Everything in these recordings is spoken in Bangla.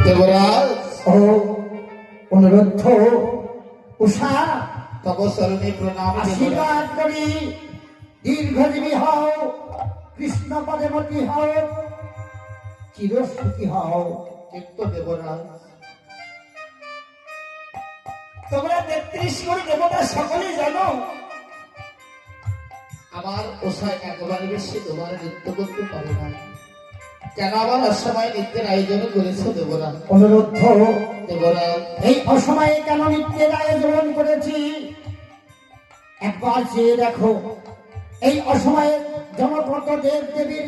দেবরাজ ও অনুরোধ উষা তব চরণে প্রণাম আশীর্বাদ করি দীর্ঘজীবী হও, কৃষ্ণ পদেমতী হও, চিরসুখী হও। কিন্তু দেবরাজ তোমরা 33 কোটি দেবতা সকলেই জানো আমার ওষা একবার বেশি তোমার নৃত্য করতে পারে না, কেন আবার অসময় নৃত্যের আয়োজন করেছো দেবরাজ? অনুরোধ দেবরাজ এই অসময়ে কেন নৃত্যের আয়োজন করেছি একবার চেয়ে দেখো। এই অসময়ে জনপ্রত দেব দেবীর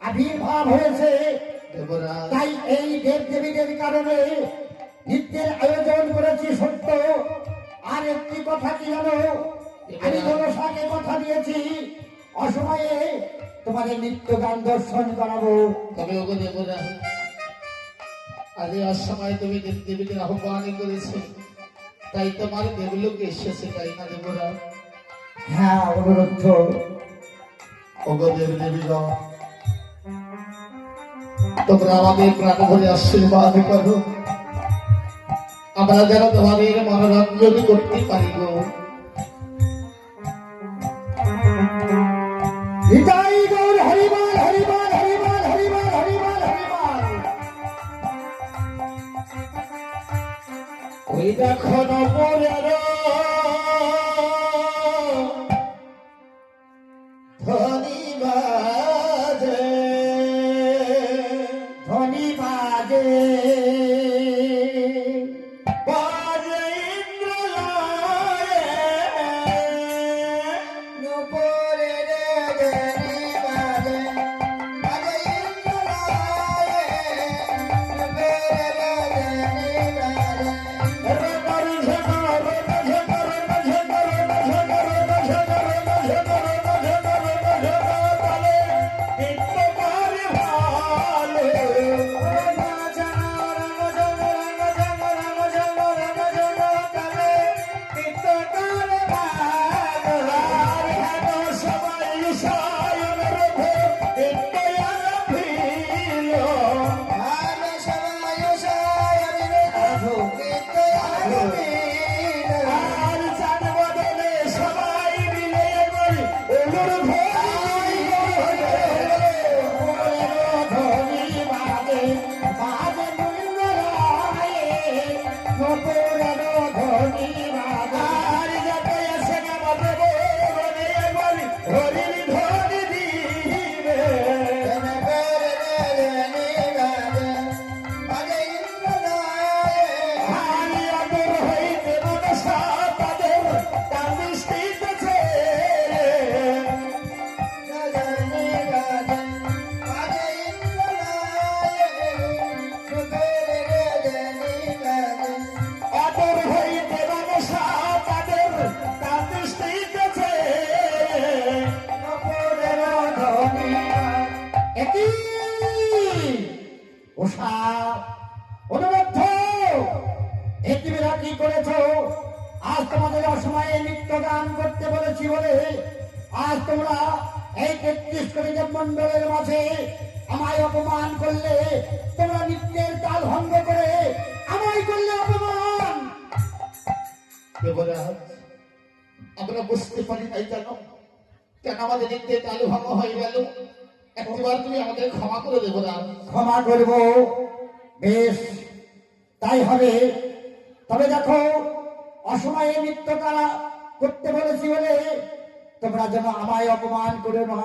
আবির্ভাব হয়েছে, দেবরাজ তাই এই দেব দেবীদের কারণে নৃত্যের আয়োজন করেছি সত্য। আর একটি কথা কি জানো, আমি মনসাকে কথা দিয়েছি অসময়ে তোমাদের নৃত্য গান দর্শন করাবো। তবে ওগো দেবরাজ আজ এই অসময় তুমি দেব দেবীদের আহ্বান করেছো, তাই তোমার দেবলোকে এসেছে, তাই না দেবরাজ? হ্যাঁ অনুরোধ। ওগো দেব দেবীগণ, তোমরা আমাদের প্রাণ ভরে আশীর্বাদ করো, আমরা যেন তোমাদের মনোরঞ্জন করতে পারি গো। হৃদয় গৌর হরিবল হরিবল হরিবল হরিবল হরিবল হরিবল। ওই দেখো নপরের ধ্বনি বাজে, ধ্বনি বাজে, বাজে ইন্দ্রলয়ে নপরের ধ্বনি বাজে, বাজে ইন্দ্রলয়ে নপরের ধ্বনি বাজে। কি করেছো? আজ তোমাদের অসময়ে নৃত্য গান করতে বলেছি বলে আজ তোমরা এই 33 কোটি দেব মন্ডলের মাঝে আমায় অপমান করলে। তোমরা নৃত্যের তাল ভঙ্গ করে আমায় করলে অপমান। দেবরাজ আমরা বুঝতে পারি নাই জানো, কেন আমাদের নৃত্যের তাল ভঙ্গ হয়ে গেল। একবার তুমি আমাদের ক্ষমা করে দেবরাজ। ক্ষমা করব, বেশ তাই হবে। তবে দেখো অসময়ে নৃত্য করা করতে বলেছি বলে তোমরা যেন আমায় অপমান করো না।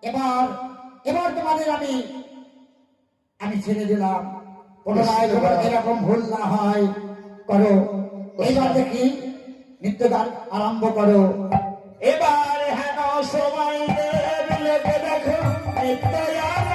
এবার এবার তোমাদের আমি ছেড়ে দিলাম। পুনরায় তোমার এরকম ভুল না হয় করো। এবার দেখি নৃত্য গান আরম্ভ করো। এবার হেন সময় লেগে দেখো নৃত্য আরম্ভ।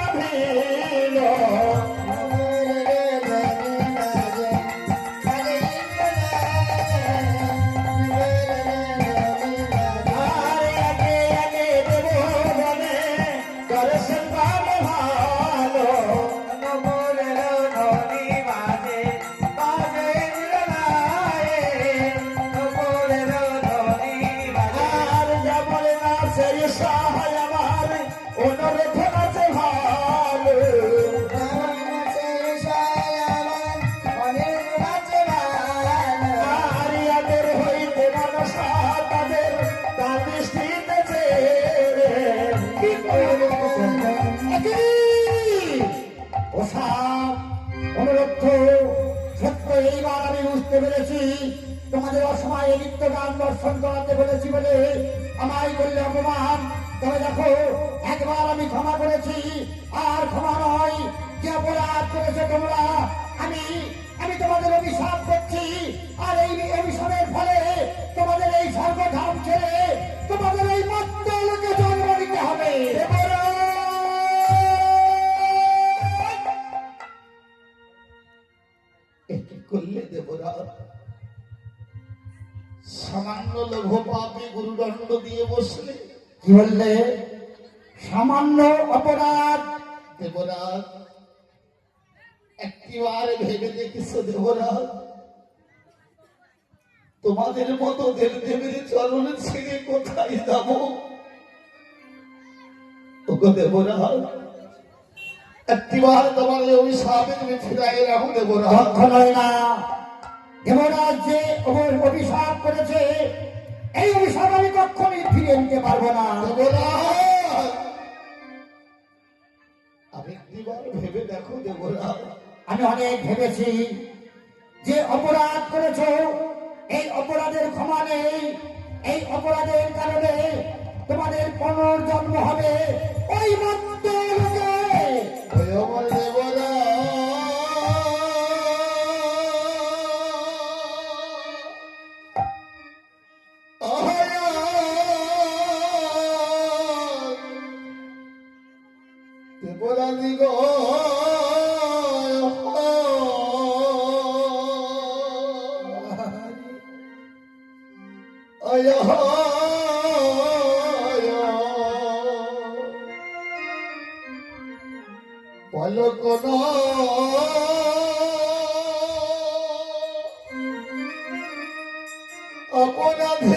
সহায় আমার অনুরোধ আছে অনুরোধ সত্য এইবার আমি বুঝতে পেরেছি তোমাদের অসময়ে নিত্য গান দর্শন করাতে বলেছি বলে আমায় করলে অপমান। তবে দেখো একবার আমি ক্ষমা করেছি, আর ক্ষমা নয়, যে অপরাধ করেছে তোমরা আমি আমি তোমাদের অভিশাপ করছি। আর এই অভিশাপের ফলে তোমাদের এই স্বর্গধাম ছেড়ে তোমাদের এই মর্ত্যলোকে জন্ম নিতে হবে। কি করলে দেবরা? সামান্য লোভ পাপে গুরুদণ্ড দিয়ে বসলে। কি বললে? সামান্য অপরাধ। দেবরাজ, একটিবার ভেবে দেখেছো দেবরাজ, তোমাদের মতো দেব দেবীর চরণ ছেড়ে কোথায় যাব? ওগো দেবরাজ, একটিবার তোমার এই অভিশাপে তুমি ফিরাই রাখো দেবরাজ। কখনোই না। দেবরাজ যে অভিশাপ করেছে এই অভিশাপ আমি কখনই ফিরে নিতে পারবো না। দেবরাজ, আমি একটিবার ভেবে দেখো দেবরাজ। আমি অনেক ভেবেছি, যে অপরাধ করেছো এই অপরাধের ক্ষমা নেই। এই অপরাধের কারণে তোমাদের পুনর্জন্ম হবে ওই মর্ত্যলোকে। ওই আমার দেবরাজ, দেবরাজি গো, বলো কোন অপরাধী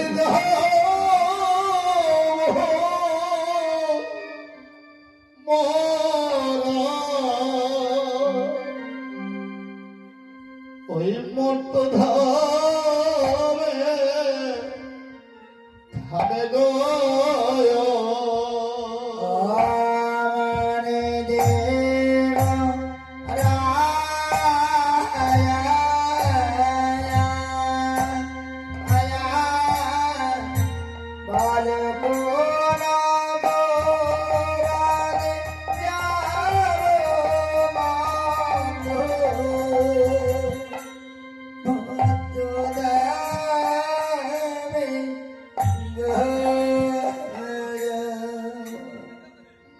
ওই মর্ত ধামে ধামে গো।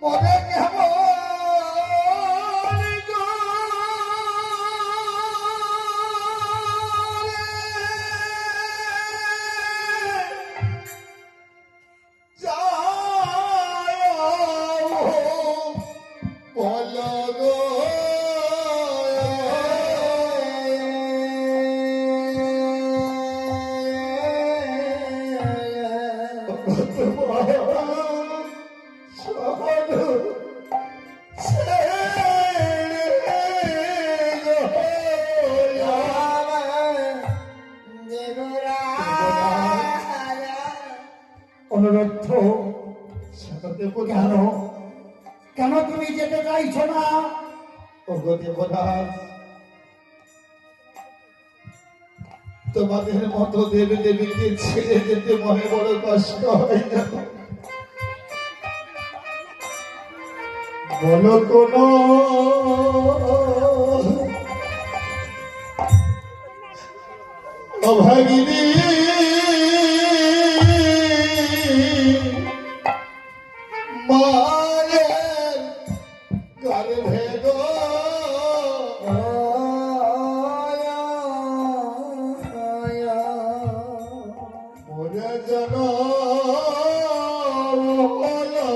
মনে কেমন গো যায় বলো গো। অনুরোধ কেন? কেন তুমি যেতে চাইছো না? ওগো দেবরাজ, তোমাদের মতো দেবী দেবীকে ছেড়ে যেতে মনে বড় কষ্ট হয় না। বলো কোন অভাগিনী মায়ের গর্ভে গো, মোরে জন হলো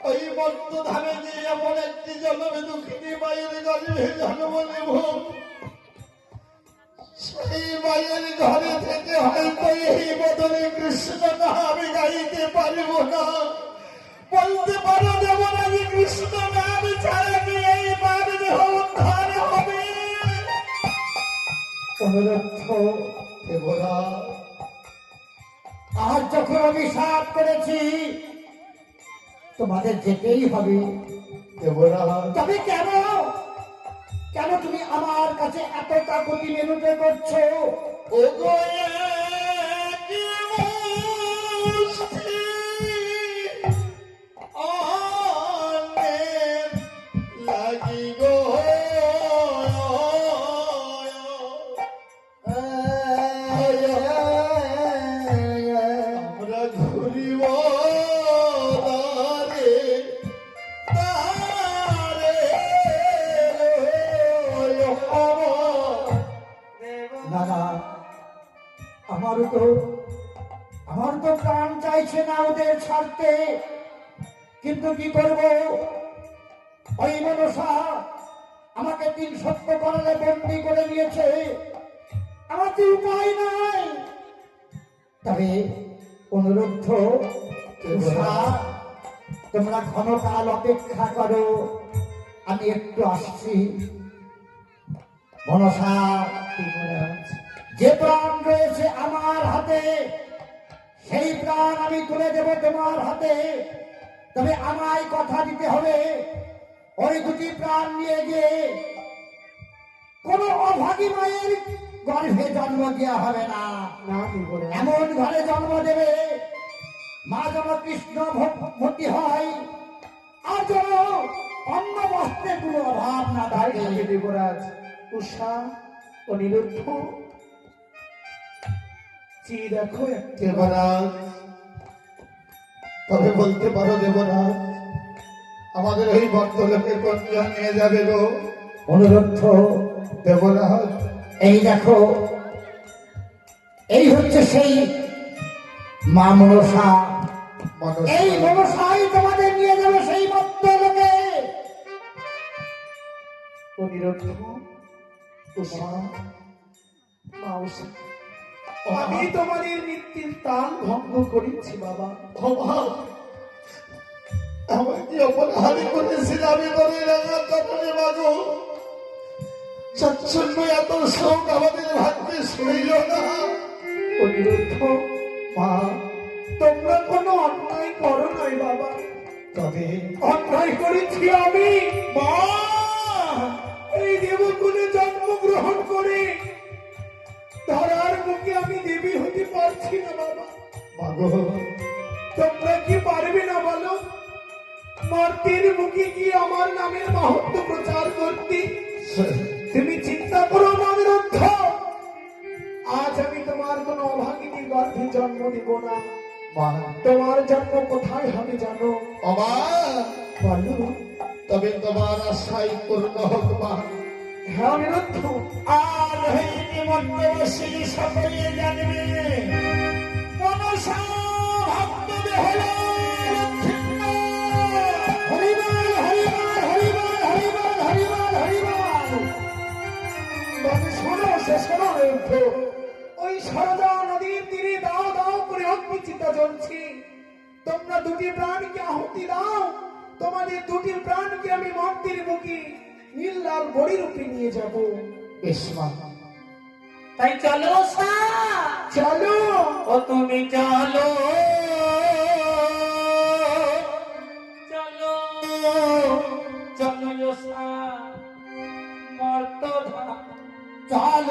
ওই মর্ত ধামে গিয়ে এমন একটি জন্মে দুঃখিনী মায়ের গর্ভে জন্ম নেব। সেই মায়ের ঘরে থেকে হয়তো এই বদলে কৃষ্ণ না আমি গাইতে পারব না। বলতে পারো দেবরাজ, কৃষ্ণ নাম ছাড়া কি এই মার দেহ উদ্ধার হবে? অনুরোধ দেবরাজ, আজ যখন অভিশাপ করেছি তোমাদের যেতেই হবে। দেবরাজ তবে কেন কেন তুমি আমার কাছে এত কাকুতি মেনুতে করছো? ও গো কি মুষ্টি অনেক লাগি গো আমরা ঘুরিব তারে না না, আমারও তো প্রাণ চাইছে না ওদের ছাড়তে, কিন্তু কি করব? ওই মনসা আমাকে 3 সত্য করলে বন্দি করে নিয়েছে, আমার তো উপায় নাই। তবে অনুরুদ্ধ, উষা, তোমরা ক্ষণকাল অপেক্ষা করো, আমি একটু আসছি। মনসা, যে প্রাণ রয়েছে আমার হাতে সেই প্রাণ আমি তুলে দেব তোমার হাতে। তবে আমায় কথা দিতে হবে, ওই 2টি প্রাণ নিয়ে গিয়ে কোন অভাগী মায়ের গর্ভে জন্ম দেওয়া হবে না। এমন ঘরে জন্ম দেবে মা যেন কৃষ্ণ ভক্তি হয়, আর যেন অন্ন বস্ত্রের কোনো অভাব না থাকে। দেবরাজ, উষা, অনিরুদ্ধ, চেয়ে দেখো দেবরাজ। তবে বলতে পারো দেবরাজ, আমাদের ওই ভক্তলোকের কন্যা নিয়ে যাবে গো? অনুরুদ্ধ, দেবরাজ, এই দেখো, এই হচ্ছে সেই মা মনসা। এই মনসাই তোমাদের নিয়ে যাবে সেই ভক্তলোকে। অনিরুদ্ধ, উষা, মা উষা, আমি তোমাদের মৃত্যুর তাল ভঙ্গ করেছি বাবা। আমার কি অপরাধী করেছিল আমি করে রাখার কারণে মাগো? চাচ্ছন্য এত শোক আমাদের ভাগ্যে শুইল না। অনিরুদ্ধ, মা, তোমরা কোনো অন্যায় করো নাই বাবা। তবে অন্যায় করেছি আমি। মা, এই দেবকুলে জন্মগ্রহণ করে ধরার মুখে আমি দেবী হতে পারছি না বাবা। মাগো, তোমরা কি পারবে না বলো? মার্তের মুখে কি আমার নামের মাহাত্ম্য প্রচার করতে? তুমি চিন্তা করো না অনিরুদ্ধ, আজ আমি তোমার কোন অভাগিনী গর্ভে জন্ম দিব না। তোমার জন্ম কোথায় হবে জানো? বলো। তবে তোমার আশাই পূর্ণ হোক মা। হ্যাঁ অনিরুদ্ধ, আর হইতে মধ্যবর্ষী সকলে জানবে মনসা ভক্ত দেহল লক্ষ্মীন্ন। হরিবল হরিবল হরিবল হরিবল হরিবল হরিবল। তবে শোনো, সে শোনো অনিরুদ্ধ, ওই সারদা নদীর তীরে দাও দাও করে অগ্নিচিতা জ্বলছে। তোমরা 2টি প্রাণকে আহুতি দাও, তোমাদের 2টি প্রাণকে আমি মন্দির মুখে নীললাল বড়ি রূপে নিয়ে যাব। বেশ মা, তাই চলো সা, চলো। ও তুমি চলো, চলো চলো সা, মর্ত চলো।